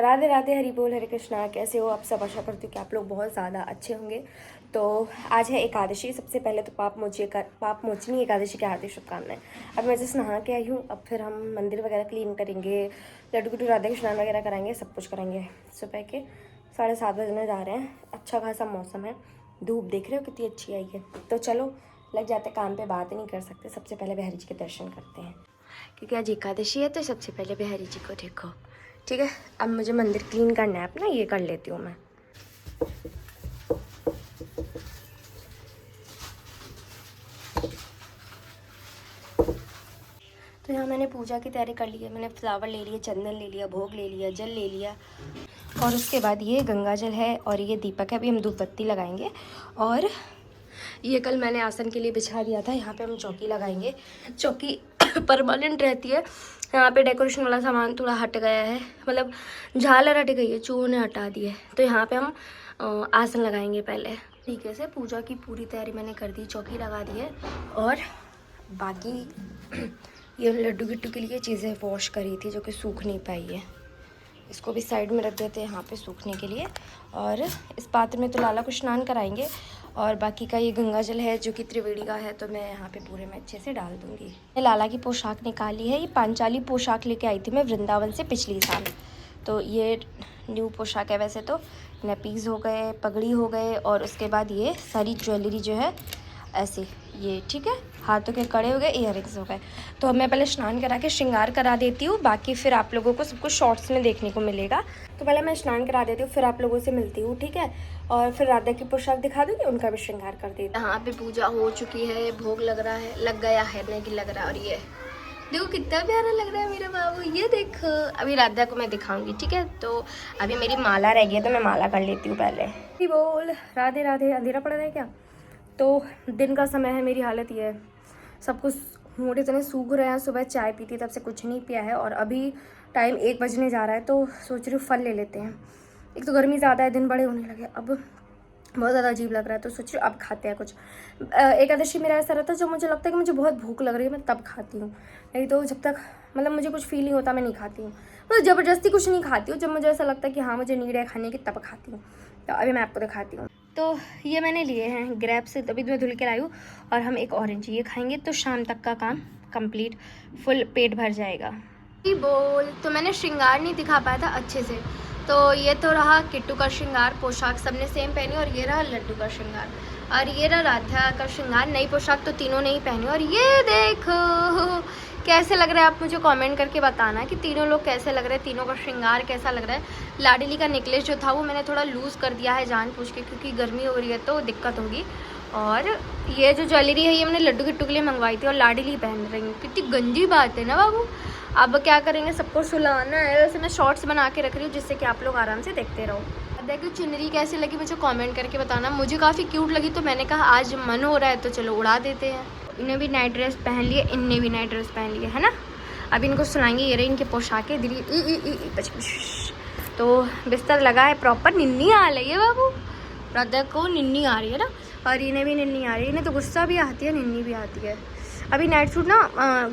राधे राधे, हरि बोल, हरे कृष्णा। कैसे हो आप सब? आशा करती हूँ कि आप लोग बहुत ज़्यादा अच्छे होंगे। तो आज है एकादशी। सबसे पहले तो पाप मोचनी एकादशी की हार्दिक शुभकामनाएं। अब मैं जैसे नहा के आई हूँ, अब फिर हम मंदिर वगैरह क्लीन करेंगे, लड्डू गुड्डू राधे के स्नान वगैरह कराएंगे, सब कुछ करेंगे। सुबह के 7:30 बजने जा रहे हैं। अच्छा खासा मौसम है, धूप देख रहे हो कितनी अच्छी आई है। तो चलो लग जाते काम पे, बात नहीं कर सकते। सबसे पहले बिहारी जी के दर्शन करते हैं, क्योंकि आज एकादशी है। तो सबसे पहले बिहारी जी को देखो, ठीक है। अब मुझे मंदिर क्लीन करना है अपना, ये कर लेती हूँ मैं। तो यहाँ मैंने पूजा की तैयारी कर ली है। मैंने फ्लावर ले लिया, चंदन ले लिया, भोग ले लिया, जल ले लिया, और उसके बाद ये गंगा जल है और ये दीपक है। अभी हम धूप बत्ती लगाएंगे। और ये कल मैंने आसन के लिए बिछा दिया था, यहाँ पे हम चौकी लगाएंगे। चौकी परमानेंट रहती है। यहाँ पे डेकोरेशन वाला सामान थोड़ा हट गया है, मतलब झालर हट गई है, चूहों ने हटा दी है। तो यहाँ पे हम आसन लगाएंगे पहले। तरीके से पूजा की पूरी तैयारी मैंने कर दी, चौकी लगा दी है। और बाकी ये लड्डू गिट्टू के लिए चीज़ें वॉश करी थी जो कि सूख नहीं पाई है। इसको भी साइड में रख देते हैं यहाँ पे सूखने के लिए। और इस पात्र में तो लाला को स्नान कराएंगे, और बाकी का ये गंगा जल है जो कि त्रिवेणी का है, तो मैं यहाँ पे पूरे में अच्छे से डाल दूँगी। मैं लाला की पोशाक निकाली है। ये पांचाली पोशाक लेके आई थी मैं वृंदावन से पिछली साल। तो ये न्यू पोशाक है। वैसे तो नेपीज़ हो गए, पगड़ी हो गए, और उसके बाद ये सारी ज्वेलरी जो है ऐसे, ये ठीक है, हाथों के कड़े हो गए, इयररिंग्स हो गए। तो अब मैं पहले स्नान करा के श्रृंगार करा देती हूँ, बाकी फिर आप लोगों को सब कुछ शॉर्ट्स में देखने को मिलेगा। तो पहले मैं स्नान करा देती हूँ, फिर आप लोगों से मिलती हूँ, ठीक है। और फिर राधा की पोशाक दिखा दूँगी, उनका भी श्रृंगार कर देती हूँ। यहाँ पे पूजा हो चुकी है, भोग लग रहा है, लग गया है, नहीं लग रहा। और ये देखो कितना प्यारा लग रहा है मेरा बाबू, ये देखो। अभी राधा को मैं दिखाऊंगी, ठीक है। तो अभी मेरी माला रह गई है, तो मैं माला कर लेती हूँ पहले। बोल राधे राधे। अंधेरा पड़ रहा है क्या? तो दिन का समय है, मेरी हालत ये है, सब कुछ होंठ इतने सूख रहे हैं। सुबह चाय पी थी, तब से कुछ नहीं पिया है, और अभी टाइम 1 बजने जा रहा है। तो सोच रही हूँ फल ले लेते हैं। एक तो गर्मी ज़्यादा है, दिन बड़े होने लगे, अब बहुत ज़्यादा अजीब लग रहा है। तो सोच रही हूँ अब खाते हैं कुछ। एकादशी मेरा ऐसा रहता है, जो मुझे लगता है कि मुझे बहुत भूख लग रही है मैं तब खाती हूँ, नहीं तो जब तक मतलब मुझे कुछ फील नहीं होता मैं नहीं खाती हूँ। मतलब ज़बरदस्ती कुछ नहीं खाती हूँ, जब मुझे ऐसा लगता है कि हाँ मुझे नीड है खाने की तब खाती हूँ। तो अभी मैं आपको दिखाती हूँ। तो ये मैंने लिए हैं ग्रैब से, तभी मैं धुल के लाई हूँ। और हम एक ऑरेंज ये खाएंगे तो शाम तक का काम कंप्लीट, फुल पेट भर जाएगा। बोल तो मैंने श्रृंगार नहीं दिखा पाया था अच्छे से। तो ये तो रहा किट्टू का श्रृंगार, पोशाक सबने सेम पहनी, और ये रहा लड्डू का श्रृंगार, और ये रहा राधा का श्रृंगार। नई पोशाक तो तीनों ने ही पहनी। और ये देखो कैसे लग रहा है, आप मुझे कमेंट करके बताना कि तीनों लोग कैसे लग रहे हैं, तीनों का श्रृंगार कैसा लग रहा है। लाडली का नेकलेस जो था वो मैंने थोड़ा लूज़ कर दिया है जानबूझ के, क्योंकि गर्मी हो रही है तो दिक्कत होगी। और ये जो ज्वेलरी है ये मैंने लड्डू गिट्टू के लिए मंगवाई थी, और लाडली पहन रही हूँ। कितनी गंदी बात है ना बाबू। अब क्या करेंगे, सबको सुलाना है। वैसे मैं शॉर्ट्स बना के रख रही हूँ जिससे कि आप लोग आराम से देखते रहो। अब देखो चुनरी कैसी लगी मुझे कमेंट करके बताना। मुझे काफ़ी क्यूट लगी, तो मैंने कहा आज मन हो रहा है तो चलो उड़ा देते हैं। इन्हें भी नाइट ड्रेस पहन लिए, इनने भी नाइट ड्रेस पहन लिए, है ना। अब इनको सुनाएंगे, ये रही इनके पोशाकें। दिल्ली तो बिस्तर लगा है प्रॉपर। निन्नी आ रही है बाबू, राधा को निन्नी आ रही है ना, और इन्हें भी निन्नी आ रही है। इन्हें तो गुस्सा भी आती है, निन्नी भी आती है। अभी नाइट सूट ना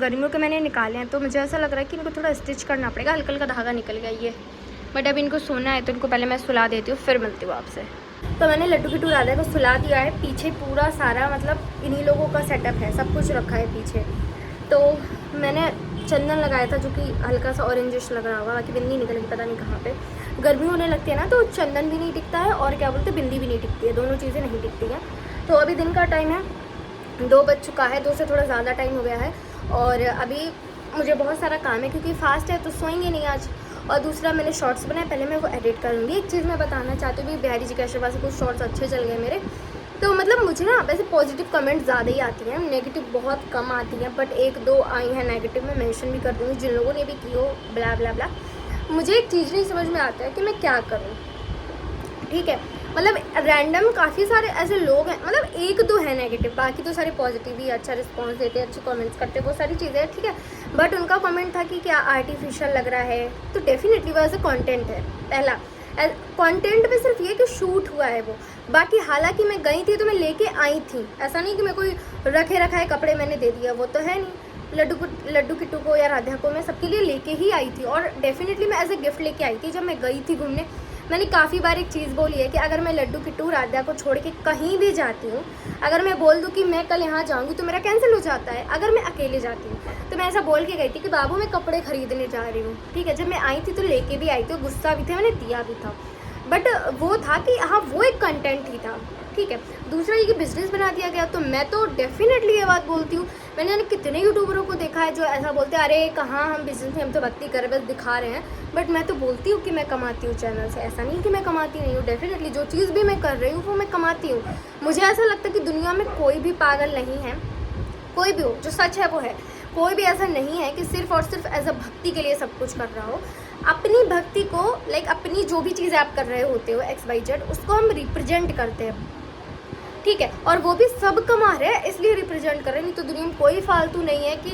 गर्मियों के मैंने निकाले हैं, तो मुझे ऐसा लग रहा है कि इनको थोड़ा स्टिच करना पड़ेगा। हल्का हल्का धागा निकल गया ये, बट अभी इनको सोना है, तो इनको पहले मैं सुला देती हूँ, फिर मिलती हूँ आपसे। तो मैंने लड्डू गिट्टू राधा को सुला दिया है। पीछे पूरा सारा मतलब इन्हीं लोगों का सेटअप है, सब कुछ रखा है पीछे। तो मैंने चंदन लगाया था जो कि हल्का सा ऑरेंजिश लग रहा होगा, बाकी बिंदी निकल गई पता नहीं कहाँ पे। गर्मी होने लगती है ना, तो चंदन भी नहीं टिकता है, और क्या बोलते बिंदी भी नहीं टिकती है, दोनों चीज़ें नहीं टिकती हैं। तो अभी दिन का टाइम है, 2 बज चुका है, 2 से थोड़ा ज़्यादा टाइम हो गया है। और अभी मुझे बहुत सारा काम है, क्योंकि फास्ट है तो सोएंगे नहीं आज। और दूसरा मैंने शॉर्ट्स बनाए, पहले मैं वो एडिट करूँगी। एक चीज़ मैं बताना चाहती हूँ कि बिहारी जी के आशीर्वाद से कुछ शॉर्ट्स अच्छे चल गए मेरे। तो मतलब मुझे ना वैसे पॉजिटिव कमेंट ज़्यादा ही आती हैं, नेगेटिव बहुत कम आती हैं, बट 1-2 आई हैं नेगेटिव। मैं मेंशन भी कर दूँगी जिन लोगों ने भी की हो, ब्ला ब्ला ब्ला। मुझे एक चीज़ नहीं समझ में आता है कि मैं क्या करूँ, ठीक है। मतलब रैंडम काफ़ी सारे ऐसे लोग हैं, मतलब 1-2 है नेगेटिव, बाकी तो सारे पॉजिटिव ही अच्छा रिस्पॉन्स देते हैं, अच्छे कमेंट्स करते हैं, वो सारी चीज़ें हैं, ठीक है। बट उनका कमेंट था कि क्या आर्टिफिशियल लग रहा है, तो डेफिनेटली वो ऐसे कंटेंट है। पहला कंटेंट में सिर्फ ये कि शूट हुआ है वो, बाकी हालांकि मैं गई थी तो मैं लेके आई थी, ऐसा नहीं कि मैं कोई रखे रखा है कपड़े मैंने दे दिया, वो तो है नहीं। लड्डू किट्टू को या राधा को मैं सबके लिए लेके ही आई थी, और डेफिनेटली मैं एज ए गिफ्ट लेके आई थी। जब मैं गई थी घूमने, मैंने काफ़ी बार एक चीज़ बोली है कि अगर मैं लड्डू किट्टू राधा को छोड़ के कहीं भी जाती हूँ, अगर मैं बोल दूँ कि मैं कल यहाँ जाऊँगी तो मेरा कैंसिल हो जाता है। अगर मैं अकेले जाती हूँ तो मैं ऐसा बोल के गई थी कि बाबू मैं कपड़े खरीदने जा रही हूँ, ठीक है। जब मैं आई थी तो लेके भी आई थी, गुस्सा भी था, मैंने दिया भी था, बट वो था कि हाँ वो एक कंटेंट ही था, ठीक है। दूसरा ये कि बिजनेस बना दिया गया, तो मैं तो डेफिनेटली ये बात बोलती हूँ। मैंने कितने यूट्यूबरों को देखा है जो ऐसा बोलते हैं, अरे कहाँ हम बिजनेस में, हम तो भक्ति कर रहे, बस दिखा रहे हैं। बट मैं तो बोलती हूँ कि मैं कमाती हूँ चैनल से, ऐसा नहीं कि मैं कमाती नहीं हूँ। डेफिनेटली जो चीज़ भी मैं कर रही हूँ वो मैं कमाती हूँ। मुझे ऐसा लगता है कि दुनिया में कोई भी पागल नहीं है, कोई भी हो, जो सच है वो है। कोई भी ऐसा नहीं है कि सिर्फ और सिर्फ एज अ भक्ति के लिए सब कुछ कर रहा हो। अपनी भक्ति को लाइक अपनी जो भी चीज़ें आप कर रहे होते हो XYZ, उसको हम रिप्रेजेंट करते हैं, ठीक है। और वो भी सब कमा रहे हैं इसलिए रिप्रेजेंट कर रहे हैं, नहीं तो दुनिया में कोई फालतू नहीं है कि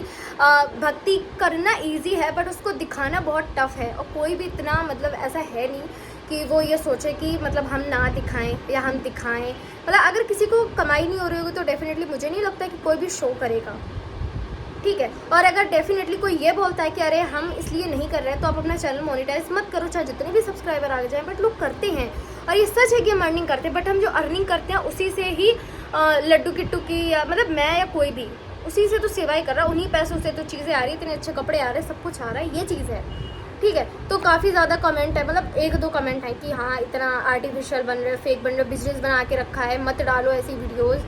भक्ति करना इजी है बट उसको दिखाना बहुत टफ है। और कोई भी इतना मतलब ऐसा है नहीं कि वो ये सोचे कि मतलब हम ना दिखाएं या हम दिखाएं। मतलब अगर किसी को कमाई नहीं हो रही होगी तो डेफिनेटली मुझे नहीं लगता कि कोई भी शो करेगा, ठीक है। और अगर डेफिनेटली कोई ये बोलता है कि अरे हम इसलिए नहीं कर रहे हैं, तो आप अपना चैनल मोनेटाइज मत करो, चाहे जितने भी सब्सक्राइबर आ जाए। बट लोग करते हैं और ये सच है कि हम अर्निंग करते हैं, बट हम जो अर्निंग करते हैं उसी से ही लड्डू किट्टू की या मतलब मैं या कोई भी उसी से तो सेवा ही कर रहा है, उन्हीं पैसों से तो चीज़ें आ रही, इतने अच्छे कपड़े आ रहे हैं, सब कुछ आ रहा है, ये चीज़ है, ठीक है। तो काफ़ी ज़्यादा कमेंट है, मतलब 1-2 कमेंट है कि हाँ इतना आर्टिफिशियल बन रहे, फेक बन रहे, बिजनेस बना के रखा है, मत डालो ऐसी वीडियोज़,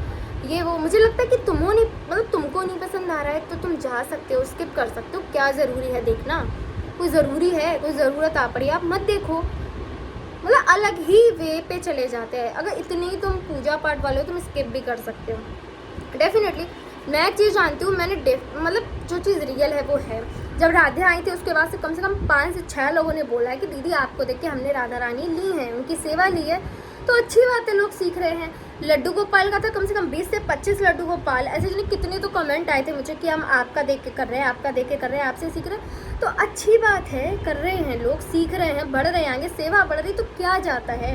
ये वो। मुझे लगता है कि तुमको नहीं पसंद आ रहा है तो तुम जा सकते हो, स्किप कर सकते हो, क्या ज़रूरी है देखना। कोई ज़रूरी है, कोई ज़रूरत आ पड़ी, आप मत देखो। मतलब अलग ही वे पे चले जाते हैं। अगर इतनी तुम पूजा पाठ वाले हो तुम स्किप भी कर सकते हो। डेफिनेटली मैं एक चीज़ जानती हूँ, मैंने मतलब जो चीज़ रियल है वो है। जब राधा आई थी उसके बाद से कम 5 से 6 लोगों ने बोला है कि दीदी आपको देख के हमने राधा रानी ली है, उनकी सेवा ली है, तो अच्छी बात है, लोग सीख रहे हैं। लड्डू गोपाल का था कम से कम 20 से 25 लड्डू गोपाल, ऐसे जिन्हें कितने तो कमेंट आए थे मुझे कि हम आपका देख के कर रहे हैं, आपका देख के कर रहे हैं, आपसे सीख रहे हैं। तो अच्छी बात है, कर रहे हैं लोग, सीख रहे हैं, बढ़ रहे हैं आगे, सेवा बढ़ रही, तो क्या जाता है,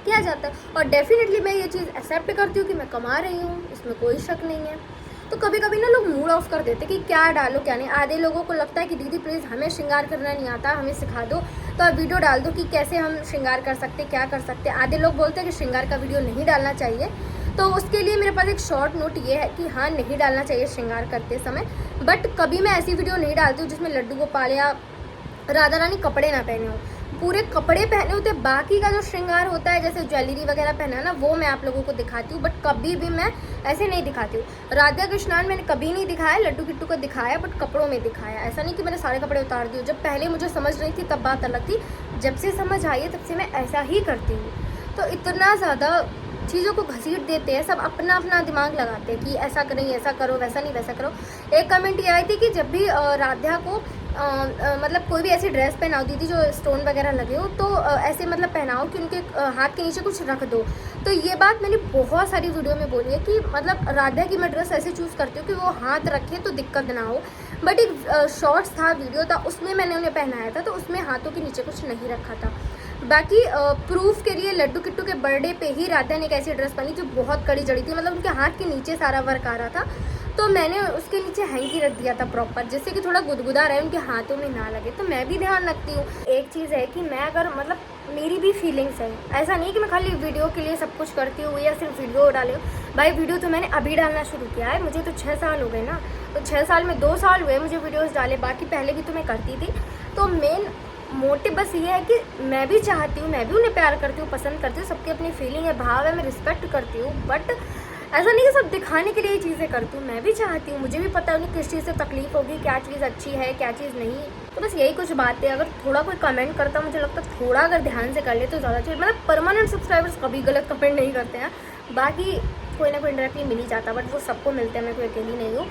क्या जाता है। और डेफिनेटली मैं ये चीज़ एक्सेप्ट करती हूँ कि मैं कमा रही हूँ, इसमें कोई शक नहीं है। तो कभी कभी ना लोग मूड ऑफ कर देते कि क्या डालो क्या नहीं। आधे लोगों को लगता है कि दीदी प्लीज़ हमें श्रृंगार करना नहीं आता, हमें सिखा दो, तो आप वीडियो डाल दो कि कैसे हम श्रृंगार कर सकते, क्या कर सकते। आधे लोग बोलते हैं कि श्रृंगार का वीडियो नहीं डालना चाहिए, तो उसके लिए मेरे पास एक शॉर्ट नोट ये है कि हाँ नहीं डालना चाहिए श्रृंगार करते समय। बट कभी मैं ऐसी वीडियो नहीं डालती हूँ जिसमें लड्डू गोपाल या राधा रानी कपड़े ना पहने हो, पूरे कपड़े पहने होते, बाकी का जो श्रृंगार होता है जैसे ज्वेलरी वगैरह पहना है ना, वो मैं आप लोगों को दिखाती हूँ। बट कभी भी मैं ऐसे नहीं दिखाती हूँ। राधा कृष्णान मैंने कभी नहीं दिखाया, लड्डू किट्टू को दिखाया, बट कपड़ों में दिखाया। ऐसा नहीं कि मैंने सारे कपड़े उतार दिए। जब पहले मुझे समझ नहीं थी तब बात अलग थी, जब से समझ आई है तब से मैं ऐसा ही करती हूँ। तो इतना ज़्यादा चीज़ों को घसीट देते हैं, सब अपना अपना दिमाग लगाते हैं कि ऐसा करें, ऐसा करो, वैसा नहीं वैसा करो। एक कमेंट ये आई थी कि जब भी राधा को मतलब कोई भी ऐसी ड्रेस पहनाओ दीदी जो स्टोन वगैरह लगे हो, तो ऐसे मतलब पहनाओ कि उनके हाथ के नीचे कुछ रख दो। तो ये बात मैंने बहुत सारी वीडियो में बोली है कि मतलब राधा की मैं ड्रेस ऐसे चूज़ करती हूँ कि वो हाथ रखे तो दिक्कत ना हो। बट एक शॉर्ट्स था, वीडियो था, उसमें मैंने उन्हें पहनाया था, तो उसमें हाथों के नीचे कुछ नहीं रखा था। बाकी प्रूफ के लिए लड्डू किट्टू के बर्थडे पे ही राधा ने एक ऐसी ड्रेस पहनी जो बहुत कड़ी जड़ी थी, मतलब उनके हाथ के नीचे सारा वर्क आ रहा था, तो मैंने उसके नीचे हैंकी रख दिया था प्रॉपर, जिससे कि थोड़ा गुदगुदा रहे, उनके हाथों में ना लगे। तो मैं भी ध्यान रखती हूँ। एक चीज़ है कि मैं अगर मतलब मेरी भी फीलिंग्स है, ऐसा नहीं कि मैं खाली वीडियो के लिए सब कुछ करती हूँ या सिर्फ वीडियो डाले हूँ। भाई वीडियो तो मैंने अभी डालना शुरू किया है, मुझे तो 6 साल हो गए ना, तो 6 साल में 2 साल हुए मुझे वीडियोज़ डाले, बाकी पहले भी तो मैं करती थी। तो मेन मोटिव बस ये है कि मैं भी चाहती हूँ, मैं भी उन्हें प्यार करती हूँ, पसंद करती हूँ, सबकी अपनी फीलिंग है, भाव है, मैं रिस्पेक्ट करती हूँ। बट ऐसा नहीं कि सब दिखाने के लिए ये चीज़ें करती हूँ, मैं भी चाहती हूँ, मुझे भी पता है उन्हें किस चीज़ से तकलीफ होगी, क्या चीज़ अच्छी है क्या चीज़ नहीं। तो बस यही कुछ बातें। अगर थोड़ा कोई कमेंट करता, मुझे लगता है थोड़ा अगर ध्यान से कर ले तो ज़्यादा चाहिए। मतलब परमानेंट सब्सक्राइबर्स कभी गलत कमेंट नहीं करते हैं, बाकी कोई ना कोई डायरेक्टली मिल ही जाता, बट वो सबको मिलते हैं, मैं कोई अकेली नहीं हूँ।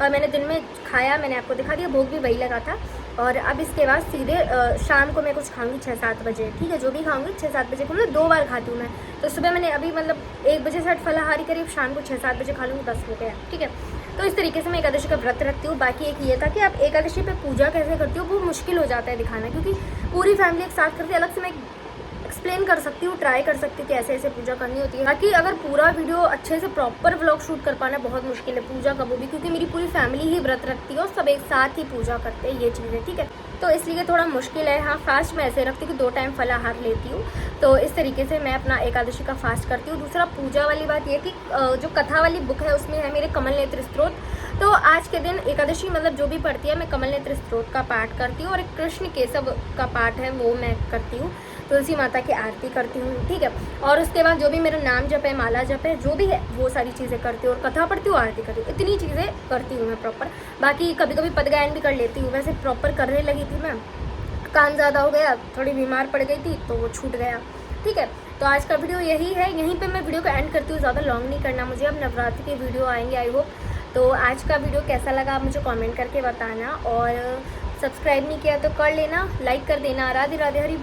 और मैंने दिन में खाया, मैंने आपको दिखा दिया, भोग भी वही लगा था। और अब इसके बाद सीधे शाम को मैं कुछ खाऊंगी 6-7 बजे, ठीक है, जो भी खाऊंगी 6-7 बजे, मतलब 2 बार खाती हूँ मैं। तो सुबह मैंने अभी मतलब 1 बजे से फलाहारी करी, शाम को 6-7 बजे खा लूँगी, 10 हो गया, ठीक है। तो इस तरीके से मैं एकादशी का व्रत रखती हूँ। बाकी एक ये था कि आप एकादशी पे पूजा कैसे करती हो, वो मुश्किल हो जाता है दिखाना, क्योंकि पूरी फैमिली एक साथ करती है। अलग से मैं एक्सप्लेन कर सकती हूँ, ट्राई कर सकती हूँ कि ऐसे ऐसे पूजा करनी होती है। बाकी अगर पूरा वीडियो अच्छे से प्रॉपर व्लॉग शूट कर पाना बहुत मुश्किल है पूजा का, वो भी क्योंकि मेरी पूरी फैमिली ही व्रत रखती है और सब एक साथ ही पूजा करते हैं, ये चीज़ें ठीक है, तो इसलिए थोड़ा मुश्किल है। हाँ, फास्ट मैं ऐसे रखती हूँ कि 2 टाइम फलाहार लेती हूँ, तो इस तरीके से मैं अपना एकादशी का फास्ट करती हूँ। दूसरा पूजा वाली बात ये कि जो कथा वाली बुक है उसमें है मेरे कमल नेत्र स्तोत्र, तो आज के दिन एकादशी मतलब जो भी पढ़ती है मैं कमल नेत्र स्तोत्र का पाठ करती हूँ और एक कृष्ण केशव का पाठ है वो मैं करती हूँ, तुलसी माता की आरती करती हूँ, ठीक है। और उसके बाद जो भी मेरा नाम जप है, माला जप है, जो भी है वो सारी चीज़ें करती हूँ और कथा पढ़ती हूँ, आरती करती हूँ, इतनी चीज़ें करती हूँ मैं प्रॉपर। बाकी कभी कभी पद गायन भी कर लेती हूँ, वैसे प्रॉपर करने लगी थी मैं, काम ज़्यादा हो गया, थोड़ी बीमार पड़ गई थी तो वो छूट गया, ठीक है। तो आज का वीडियो यही है, यहीं पे मैं वीडियो को एंड करती हूँ, ज़्यादा लॉन्ग नहीं करना मुझे, अब नवरात्रि के वीडियो आएंगे आई होप। तो आज का वीडियो कैसा लगा आप मुझे कमेंट करके बताना, और सब्सक्राइब नहीं किया तो कर लेना, लाइक कर देना। राधे राधे, हरी।